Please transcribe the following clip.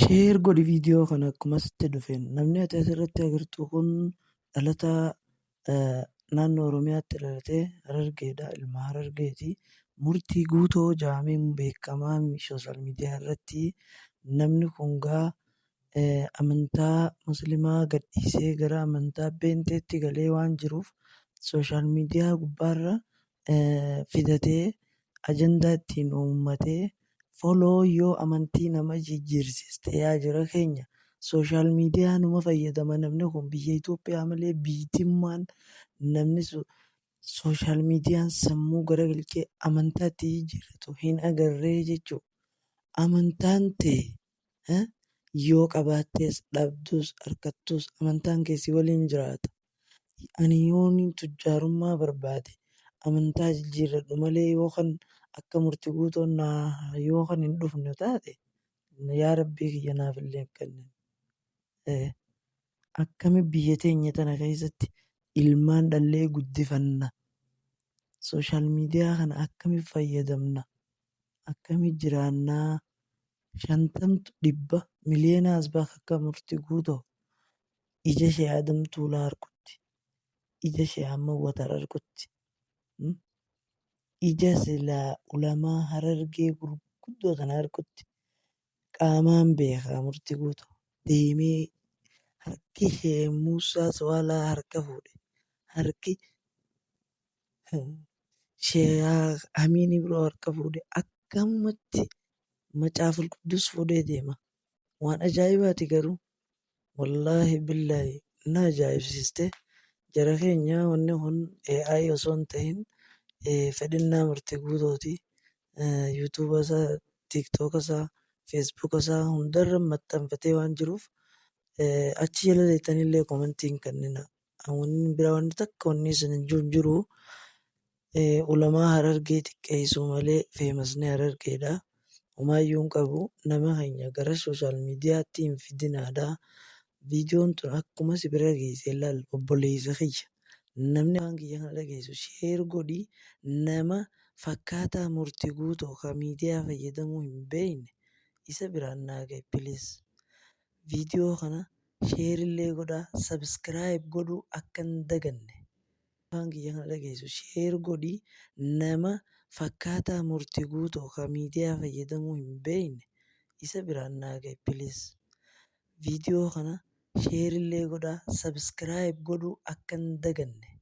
Sheer godhi viidiyoo kana akkuma asitti dhufeen namni ati asirratti agartu kun dhalataa naannoo Oromiyaatti dhalatee Harargeedha. Ilma Harargeeti. Murtii Guutoo jedhamee beekamaa sooshaal miidiyaa irratti namni kun amantaa musliimaa gadhiisee gara amantaa peenxeetti galee waan jiruuf sooshaal miidiyaa gubbaarra fidatee ajandaa ittiin uummatee foloo yoo amantii nama jijjiirsiste yaa jara keenya sooshaal miidiyaa numa fayyadama namni kun biyya Itoophiyaa malee biyyattimmaan namni sooshaal miidiyaan sammuu garagalchee amantaatti jijjiirratu hin agarree jechuudha. Amantaan ta'e yoo qabaattes dhabdus harkattus amantaan keessi waliin jiraata. Ani yoon tujjaarummaa barbaade amantaa jijjiirradhu malee yookaan akka Murtii Guutoon yookaan hin dhufne taate yaa rabbii kiyya naaf illee hin kennin. Akkami biyya teenya tana keessatti ilmaan dhallee guddifanna? Sooshaal miidiyaa kana akkami fayyadamna? Akkami jiraannaa? 50 miliyoonaa bakka akka Murtii Guutoo ija ishee adamtuu laarqutti. Ija ishee amma watar arkutti. Ija silaa ulamaa Harargee gurguddoo tana arkutti qaamaan beekaa Murtii Guutoo deemee harki ishee Muusaa Sawaalaa harka fuudhe. Harki Sheekh Amiin biroo harka fuudhe. Akkamumatti Macaaful Quddus fuudhee deema. Waan ajaa'ibaati garuu wallaahi billaahi na ajaa'ibsiiste. Jara keenya wanni kun AI osoo hin ta'in fedhinnaa Murtii Guutooti. Yuutuuba isaa, Tiiktooka isaa, Feesbuuka isaa hundarra maxxanfatee waan jiruuf achi jala leettanillee komentii hin kennina. Wanni biraa wanni takka wanni isin hin jiru ulamaa Harargee xiqqeessuu malee feemasni Harargeedha. Homaayyuu hin qabu. Nama keenya gara sooshaal miidiyaatti hin fidinaadha. Viidiyoon tun akkuma si bira geesse ilaali obboleessa kiyya. Namni waan kiyya kana dhageessu sheer godhii nama fakkaataa Murtii Guutoo kan miidiyaa fayyadamuu hin beekne isa biraan naa gahe piliis. Viidiyoo kana sheerillee godhaa sabiskiraayib godhuu akka hin daganne. Waan kiyya kana dhageessu sheer godhii nama fakkaataa Murtii Guutoo kan miidiyaa fayyadamuu hin beekne isa biraan naa gahe piliis. Viidiyoo kana sheerillee godhaa sabiskiraayib godhuu akka hin daganne.